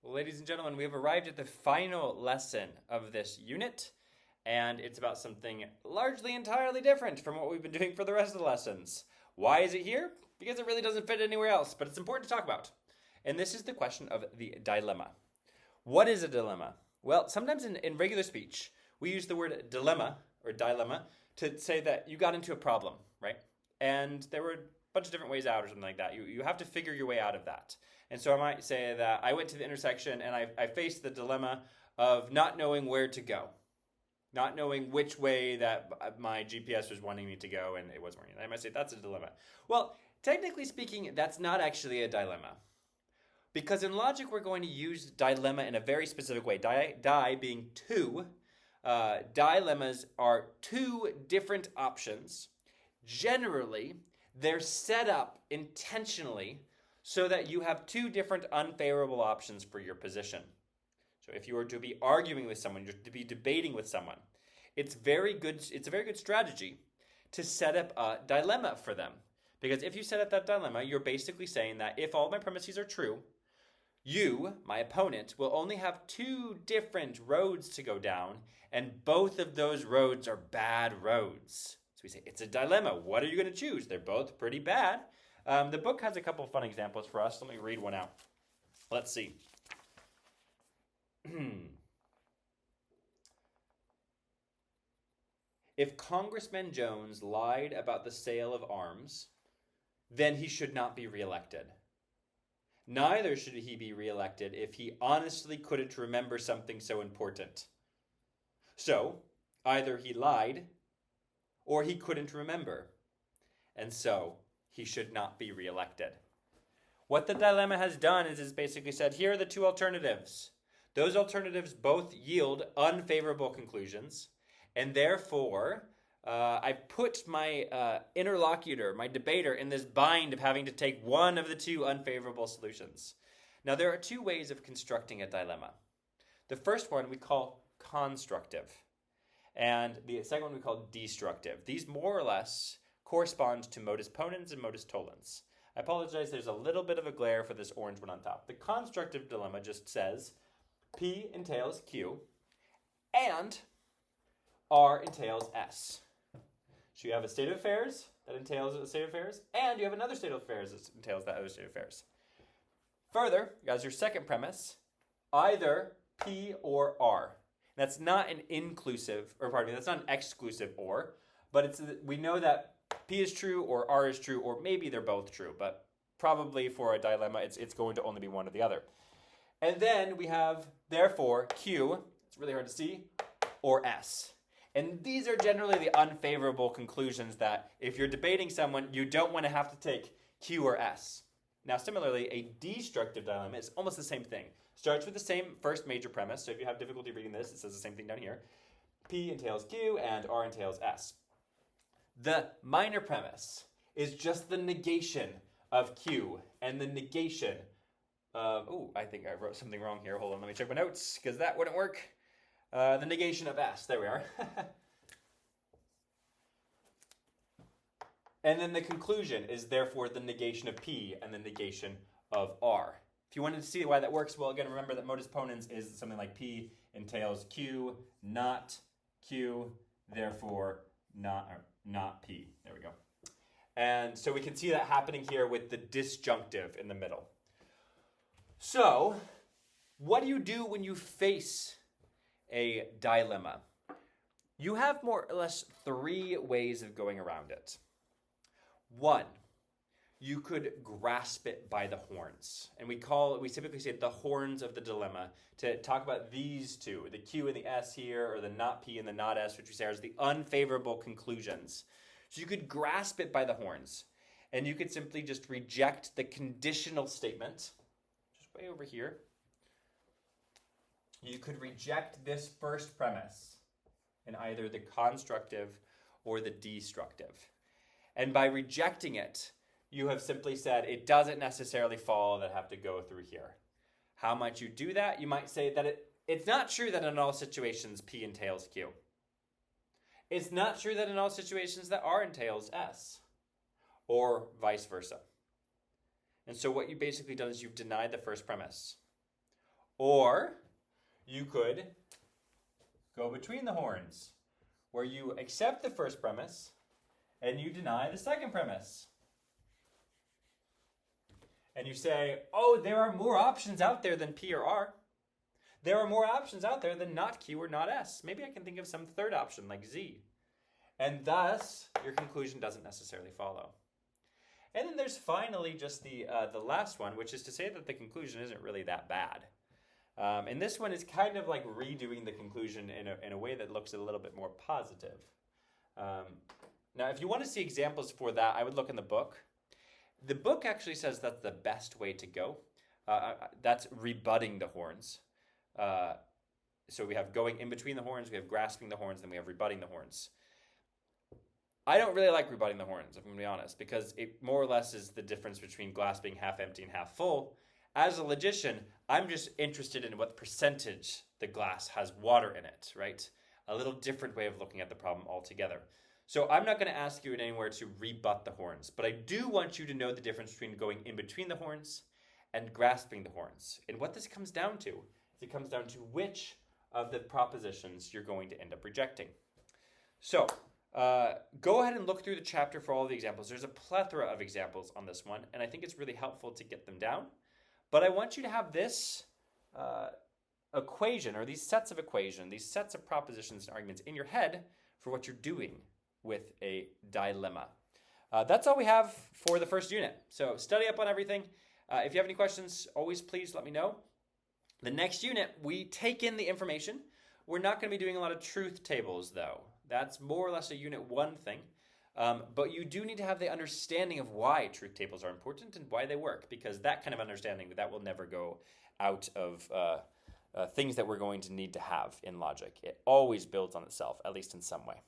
Ladies and gentlemen, we have arrived at the final lesson of this unit, and it's about something largely entirely different from what we've been doing for the rest of the lessons. Why is it here? Because it really doesn't fit anywhere else, but it's important to talk about. And this is the question of the dilemma. What is a dilemma? Well, sometimes in regular speech, we use the word dilemma or dilemma to say that you got into a problem, right? And there were a bunch of different ways out or something like that. You have to figure your way out of that. And so I might say that I went to the intersection and I faced the dilemma of not knowing where to go, not knowing which way that my GPS was wanting me to go, and it wasn't working. I might say that's a dilemma. Well, technically speaking, that's not actually a dilemma. Because in logic, we're going to use dilemma in a very specific way. Di being two. Dilemmas are two different options. Generally, they're set up intentionally so that you have two different unfavorable options for your position. So if you were to be arguing with someone, you're to be debating with someone, it's a very good strategy to set up a dilemma for them. Because if you set up that dilemma, you're basically saying that if all my premises are true, you, my opponent, will only have two different roads to go down, and both of those roads are bad roads. So we say, it's a dilemma. What are you going to choose? They're both pretty bad. The book has a couple of fun examples for us. Let me read one out. Let's see. If Congressman Jones lied about the sale of arms, then he should not be reelected. Neither should he be reelected if he honestly couldn't remember something so important. So, either he lied or he couldn't remember. And so, he should not be reelected. What the dilemma has done is it's basically said, here are the two alternatives. Those alternatives both yield unfavorable conclusions, and therefore, I put my interlocutor, my debater, in this bind of having to take one of the two unfavorable solutions. Now, there are two ways of constructing a dilemma. The first one we call constructive, and the second one we call destructive. These more or less correspond to modus ponens and modus tollens. I apologize, there's a little bit of a glare for this orange one on top. The constructive dilemma just says P entails Q and R entails S. So you have a state of affairs that entails a state of affairs, and you have another state of affairs that entails that other state of affairs. Further, as your second premise, either P or R. That's not an inclusive, or pardon me, that's not an exclusive or, but we know that P is true or R is true, or maybe they're both true, but probably for a dilemma, it's going to only be one or the other. And then we have, therefore, Q, it's really hard to see, or S. And these are generally the unfavorable conclusions that if you're debating someone, you don't want to have to take Q or S. Now, similarly, a destructive dilemma is almost the same thing. Starts with the same first major premise. So if you have difficulty reading this, it says the same thing down here. P entails Q and R entails S. The minor premise is just the negation of Q and the negation of, I think I wrote something wrong here. Hold on, let me check my notes because that wouldn't work. The negation of S. There we are. And then the conclusion is therefore the negation of P and the negation of R. If you wanted to see why that works, well, again, remember that modus ponens is something like P entails Q, not Q, therefore not P. There we go. And so we can see that happening here with the disjunctive in the middle. So, what do you do when you face a dilemma? You have more or less three ways of going around it. One, you could grasp it by the horns. And we typically say the horns of the dilemma to talk about these two, the Q and the S here, or the not P and the not S, which we say are the unfavorable conclusions. So you could grasp it by the horns. And you could simply just reject the conditional statement, just way over here. You could reject this first premise in either the constructive or the destructive. And by rejecting it, you have simply said it doesn't necessarily follow that I have to go through here. How might you do that? You might say that it's not true that in all situations P entails Q. It's not true that in all situations that R entails S, or vice versa. And so what you basically done is you've denied the first premise. Or you could go between the horns, where you accept the first premise and you deny the second premise. And you say, oh, there are more options out there than P or R. There are more options out there than not Q or not S. Maybe I can think of some third option like Z. And thus, your conclusion doesn't necessarily follow. And then there's finally just the last one, which is to say that the conclusion isn't really that bad. And this one is kind of like redoing the conclusion in a way that looks a little bit more positive. Now, if you want to see examples for that, I would look in the book. The book actually says that's the best way to go. That's rebutting the horns. So we have going in between the horns, we have grasping the horns, then we have rebutting the horns. I don't really like rebutting the horns, if I'm going to be honest, because it more or less is the difference between glass being half empty and half full. As a logician, I'm just interested in what percentage the glass has water in it, right? A little different way of looking at the problem altogether. So I'm not going to ask you in anywhere to rebut the horns, but I do want you to know the difference between going in between the horns and grasping the horns. And what this comes down to is it comes down to which of the propositions you're going to end up rejecting. So go ahead and look through the chapter for all of the examples. There's a plethora of examples on this one, and I think it's really helpful to get them down. But I want you to have this equation, or these sets of equations, these sets of propositions and arguments in your head for what you're doing with a dilemma. That's all we have for the first unit. So study up on everything. If you have any questions, always please let me know. The next unit, we take in the information. We're not going to be doing a lot of truth tables, though. That's more or less a unit 1 thing. But you do need to have the understanding of why truth tables are important and why they work, because that kind of understanding, that will never go out of things that we're going to need to have in logic. It always builds on itself, at least in some way.